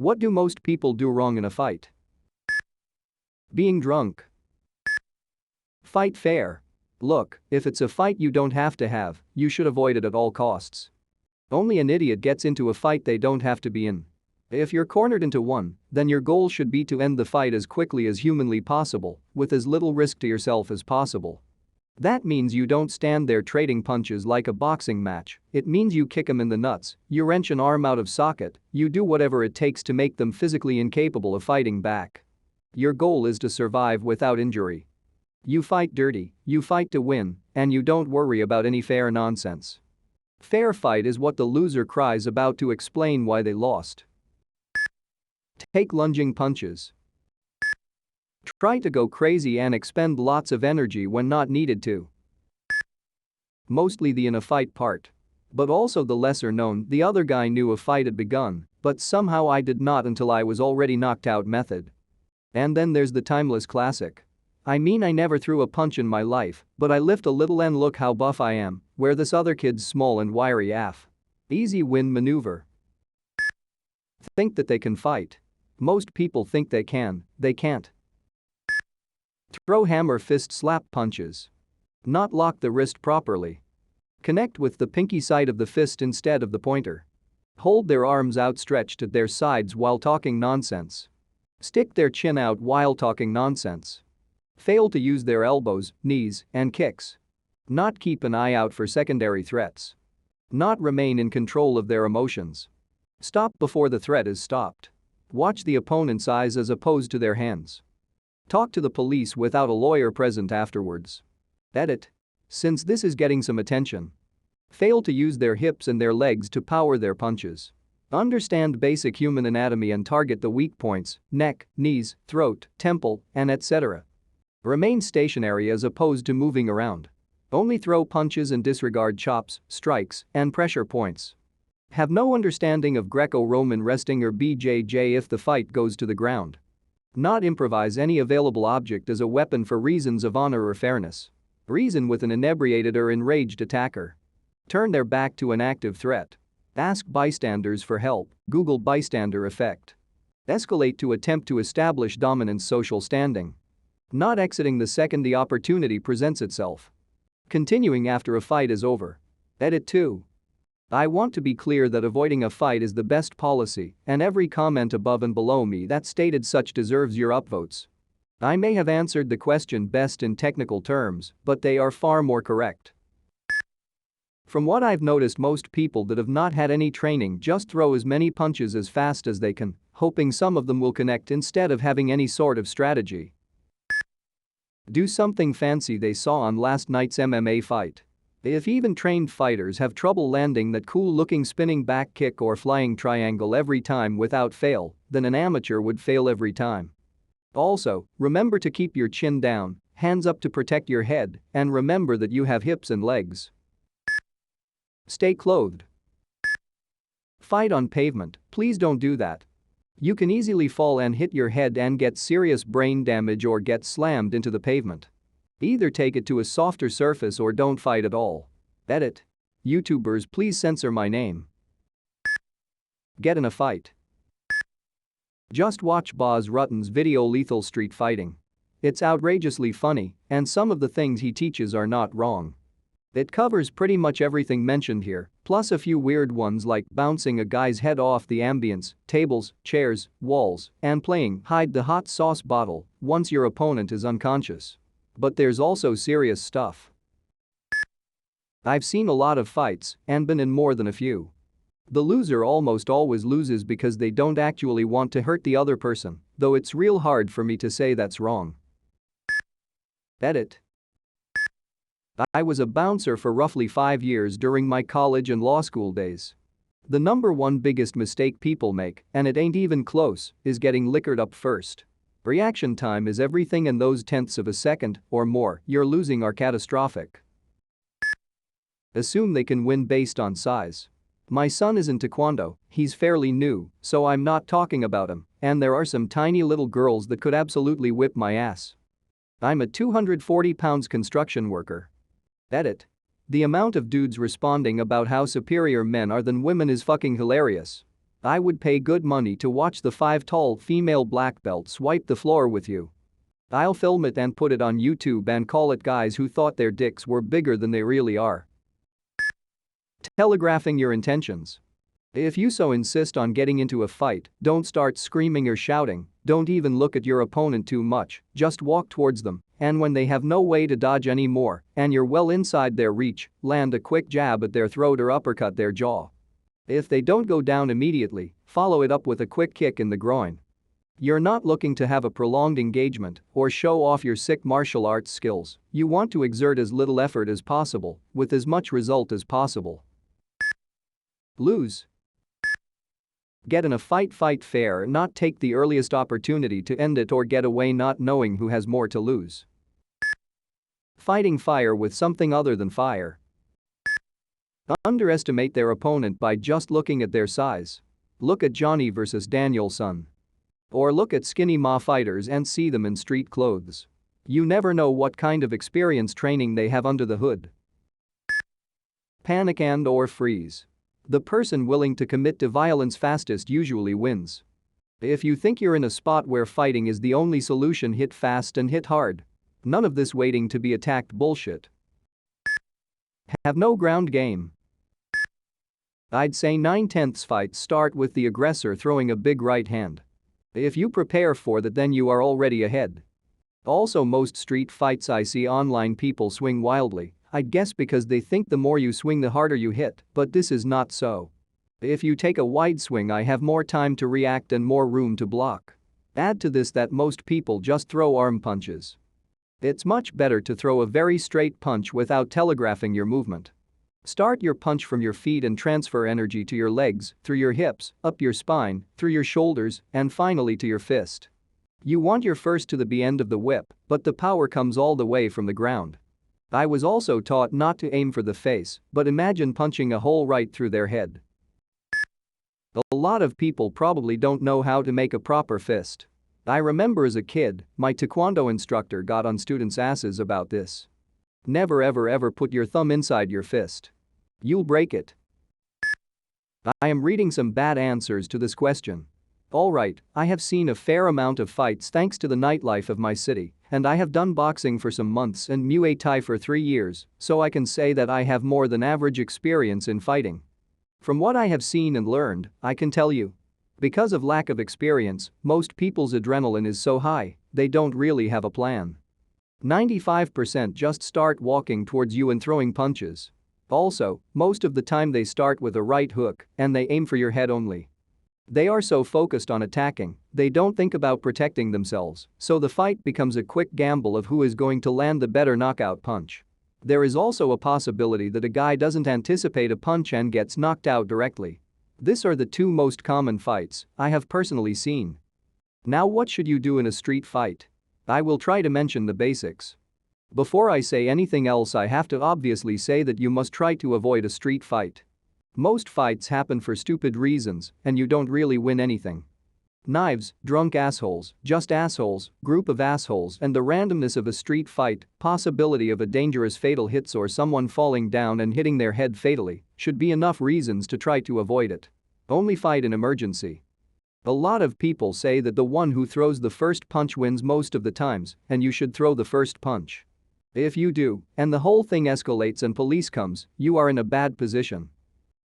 What do most people do wrong in a fight? Being drunk. Fight fair. Look, if it's a fight you don't have to have, you should avoid it at all costs. Only an idiot gets into a fight they don't have to be in. If you're cornered into one, then your goal should be to end the fight as quickly as humanly possible, with as little risk to yourself as possible. That means you don't stand there trading punches like a boxing match. It means you kick them in the nuts, you wrench an arm out of socket, you do whatever it takes to make them physically incapable of fighting back. Your goal is to survive without injury. You fight dirty, you fight to win, and you don't worry about any fair nonsense. Fair fight is what the loser cries about to explain why they lost. Take lunging punches. Try to go crazy and expend lots of energy when not needed to. Mostly the in a fight part. But also the lesser known, the other guy knew a fight had begun, but somehow I did not until I was already knocked out method. And then there's the timeless classic. I mean, I never threw a punch in my life, but I lift a little and look how buff I am, where this other kid's small and wiry af. Easy win maneuver. Think that they can fight. Most people think they can, they can't. Throw hammer fist slap punches. Not lock the wrist properly. Connect with the pinky side of the fist instead of the pointer. Hold their arms outstretched at their sides while talking nonsense. Stick their chin out while talking nonsense. Fail to use their elbows, knees, and kicks. Not keep an eye out for secondary threats. Not remain in control of their emotions. Stop before the threat is stopped. Watch the opponent's eyes as opposed to their hands. Talk to the police without a lawyer present afterwards. Edit. Since this is getting some attention. Fail to use their hips and their legs to power their punches. Understand basic human anatomy and target the weak points, neck, knees, throat, temple, and etc. Remain stationary as opposed to moving around. Only throw punches and disregard chops, strikes, and pressure points. Have no understanding of Greco-Roman wrestling or BJJ if the fight goes to the ground. Not improvise any available object as a weapon for reasons of honor or fairness. Reason with an inebriated or enraged attacker. Turn their back to an active threat. Ask bystanders for help, Google bystander effect. Escalate to attempt to establish dominant social standing. Not exiting the second the opportunity presents itself. Continuing after a fight is over. Edit 2. I want to be clear that avoiding a fight is the best policy, and every comment above and below me that stated such deserves your upvotes. I may have answered the question best in technical terms, but they are far more correct. From what I've noticed, most people that have not had any training just throw as many punches as fast as they can, hoping some of them will connect instead of having any sort of strategy. Do something fancy they saw on last night's MMA fight. If even trained fighters have trouble landing that cool-looking spinning back kick or flying triangle every time without fail, then an amateur would fail every time. Also, remember to keep your chin down, hands up to protect your head, and remember that you have hips and legs. Stay clothed. Fight on pavement, please don't do that. You can easily fall and hit your head and get serious brain damage or get slammed into the pavement. Either take it to a softer surface or don't fight at all. Edit. YouTubers, please censor my name. Get in a fight. Just watch Baz Rutan's video Lethal Street Fighting. It's outrageously funny, and some of the things he teaches are not wrong. It covers pretty much everything mentioned here, plus a few weird ones like bouncing a guy's head off the ambience, tables, chairs, walls, and playing hide the hot sauce bottle once your opponent is unconscious. But there's also serious stuff. I've seen a lot of fights and been in more than a few. The loser almost always loses because they don't actually want to hurt the other person, though it's real hard for me to say that's wrong. Edit. I was a bouncer for roughly 5 years during my college and law school days. The number one biggest mistake people make, and it ain't even close, is getting liquored up first. Reaction time is everything, and those tenths of a second or more you're losing are catastrophic. Assume they can win based on size. My son is in taekwondo, he's fairly new, so I'm not talking about him, and there are some tiny little girls that could absolutely whip my ass. I'm a 240 pounds construction worker. Edit. The amount of dudes responding about how superior men are than women is fucking hilarious. I would pay good money to watch the 5 tall female black belts wipe the floor with you. I'll film it and put it on YouTube and call it guys who thought their dicks were bigger than they really are. Telegraphing your intentions. If you so insist on getting into a fight, don't start screaming or shouting, don't even look at your opponent too much, just walk towards them, and when they have no way to dodge anymore and you're well inside their reach, land a quick jab at their throat or uppercut their jaw. If they don't go down immediately, follow it up with a quick kick in the groin. You're not looking to have a prolonged engagement or show off your sick martial arts skills, you want to exert as little effort as possible, with as much result as possible. Lose. Get in a fight fair, not take the earliest opportunity to end it or get away not knowing who has more to lose. Fighting fire with something other than fire. Underestimate their opponent by just looking at their size. Look at Johnny versus Danielson. Or look at skinny Ma fighters and see them in street clothes. You never know what kind of experience training they have under the hood. Panic and or freeze. The person willing to commit to violence fastest usually wins. If you think you're in a spot where fighting is the only solution, hit fast and hit hard. None of this waiting to be attacked bullshit. Have no ground game. I'd say 9/10 fights start with the aggressor throwing a big right hand. If you prepare for that, then you are already ahead. Also, most street fights I see online, people swing wildly, I guess because they think the more you swing the harder you hit, but this is not so. If you take a wide swing, I have more time to react and more room to block. Add to this that most people just throw arm punches. It's much better to throw a very straight punch without telegraphing your movement. Start your punch from your feet and transfer energy to your legs, through your hips, up your spine, through your shoulders, and finally to your fist. You want your first to the end of the whip, but the power comes all the way from the ground. I was also taught not to aim for the face, but imagine punching a hole right through their head. A lot of people probably don't know how to make a proper fist. I remember as a kid, my taekwondo instructor got on students' asses about this. Never ever put your thumb inside your fist. You'll break it. I am reading some bad answers to this question. Alright, I have seen a fair amount of fights thanks to the nightlife of my city, and I have done boxing for some months and Muay Thai for 3 years, so I can say that I have more than average experience in fighting. From what I have seen and learned, I can tell you. Because of lack of experience, most people's adrenaline is so high, they don't really have a plan. 95% just start walking towards you and throwing punches. Also, most of the time they start with a right hook and they aim for your head only. They are so focused on attacking, they don't think about protecting themselves, so the fight becomes a quick gamble of who is going to land the better knockout punch. There is also a possibility that a guy doesn't anticipate a punch and gets knocked out directly. These are the 2 most common fights I have personally seen. Now, what should you do in a street fight? I will try to mention the basics. Before I say anything else, I have to obviously say that you must try to avoid a street fight. Most fights happen for stupid reasons and you don't really win anything. Knives, drunk assholes, just assholes, group of assholes, and the randomness of a street fight, possibility of a dangerous fatal hits or someone falling down and hitting their head fatally, should be enough reasons to try to avoid it. Only fight in emergency. A lot of people say that the one who throws the first punch wins most of the times, and you should throw the first punch. If you do, and the whole thing escalates and police comes, you are in a bad position.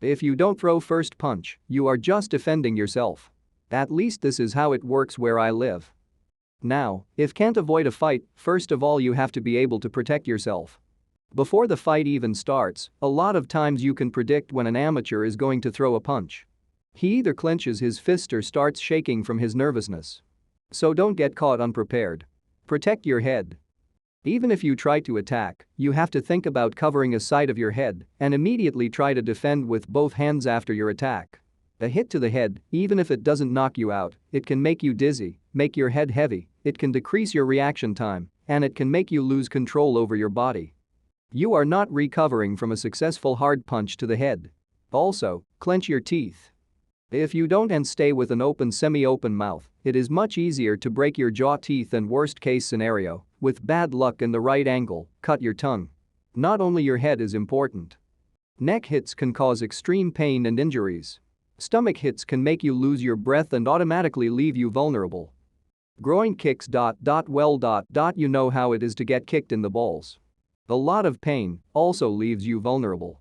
If you don't throw first punch, you are just defending yourself. At least this is how it works where I live. Now, if can't avoid a fight, first of all you have to be able to protect yourself. Before the fight even starts, a lot of times you can predict when an amateur is going to throw a punch. He either clenches his fist or starts shaking from his nervousness. So don't get caught unprepared. Protect your head. Even if you try to attack, you have to think about covering a side of your head and immediately try to defend with both hands after your attack. A hit to the head, even if it doesn't knock you out, it can make you dizzy, make your head heavy, it can decrease your reaction time, and it can make you lose control over your body. You are not recovering from a successful hard punch to the head. Also, clench your teeth. If you don't and stay with an open semi-open mouth, it is much easier to break your jaw teeth and worst case scenario, with bad luck in the right angle, cut your tongue. Not only your head is important. Neck hits can cause extreme pain and injuries. Stomach hits can make you lose your breath and automatically leave you vulnerable. Groin kicks. Well. You know how it is to get kicked in the balls. A lot of pain also leaves you vulnerable.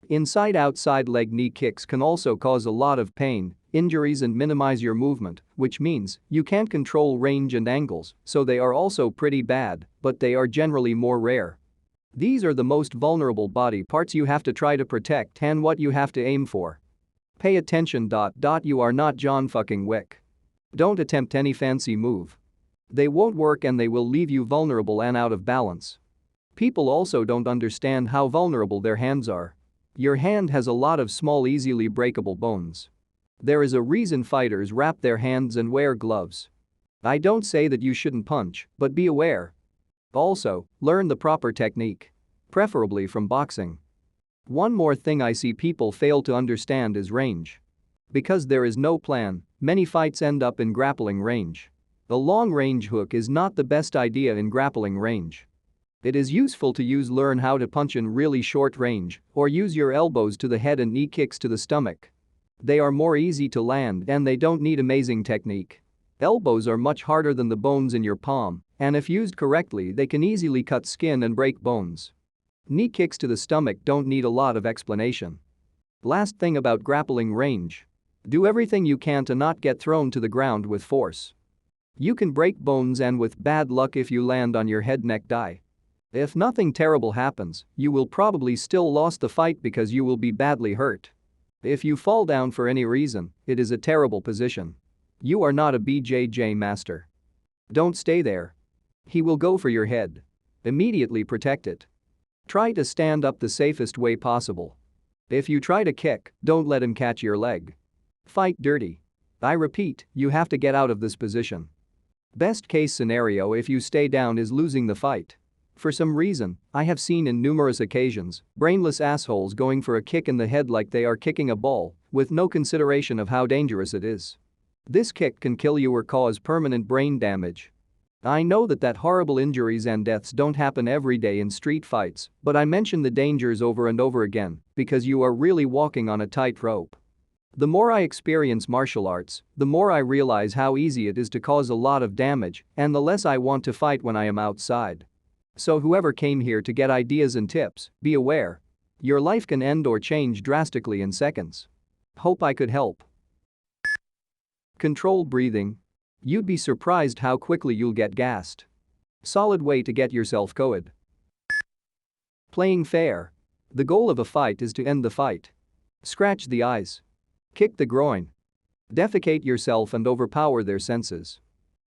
Inside outside leg knee kicks can also cause a lot of pain, injuries and minimize your movement, which means you can't control range and angles, so they are also pretty bad, but they are generally more rare. These are the most vulnerable body parts you have to try to protect and what you have to aim for. Pay attention. You are not John fucking Wick. Don't attempt any fancy move. They won't work and they will leave you vulnerable and out of balance. People also don't understand how vulnerable their hands are. Your hand has a lot of small easily breakable bones. There is a reason fighters wrap their hands and wear gloves. I don't say that you shouldn't punch, but be aware. Also, learn the proper technique. Preferably from boxing. One more thing I see people fail to understand is range. Because there is no plan, many fights end up in grappling range. A long-range hook is not the best idea in grappling range. It is useful to learn how to punch in really short range or use your elbows to the head and knee kicks to the stomach. They are more easy to land and they don't need amazing technique. Elbows are much harder than the bones in your palm, and if used correctly they can easily cut skin and break bones. Knee kicks to the stomach don't need a lot of explanation. Last thing about grappling range. Do everything you can to not get thrown to the ground with force. You can break bones and with bad luck if you land on your head neck die. If nothing terrible happens, you will probably still lose the fight because you will be badly hurt. If you fall down for any reason, it is a terrible position. You are not a BJJ master. Don't stay there. He will go for your head. Immediately protect it. Try to stand up the safest way possible. If you try to kick, don't let him catch your leg. Fight dirty. I repeat, you have to get out of this position. Best case scenario if you stay down is losing the fight. For some reason, I have seen in numerous occasions, brainless assholes going for a kick in the head like they are kicking a ball, with no consideration of how dangerous it is. This kick can kill you or cause permanent brain damage. I know that horrible injuries and deaths don't happen every day in street fights, but I mention the dangers over and over again because you are really walking on a tightrope. The more I experience martial arts, the more I realize how easy it is to cause a lot of damage and the less I want to fight when I am outside. So whoever came here to get ideas and tips, be aware. Your life can end or change drastically in seconds. Hope I could help. Controlled breathing. You'd be surprised how quickly you'll get gassed. Solid way to get yourself killed. Playing fair. The goal of a fight is to end the fight. Scratch the eyes. Kick the groin. Defecate yourself and overpower their senses.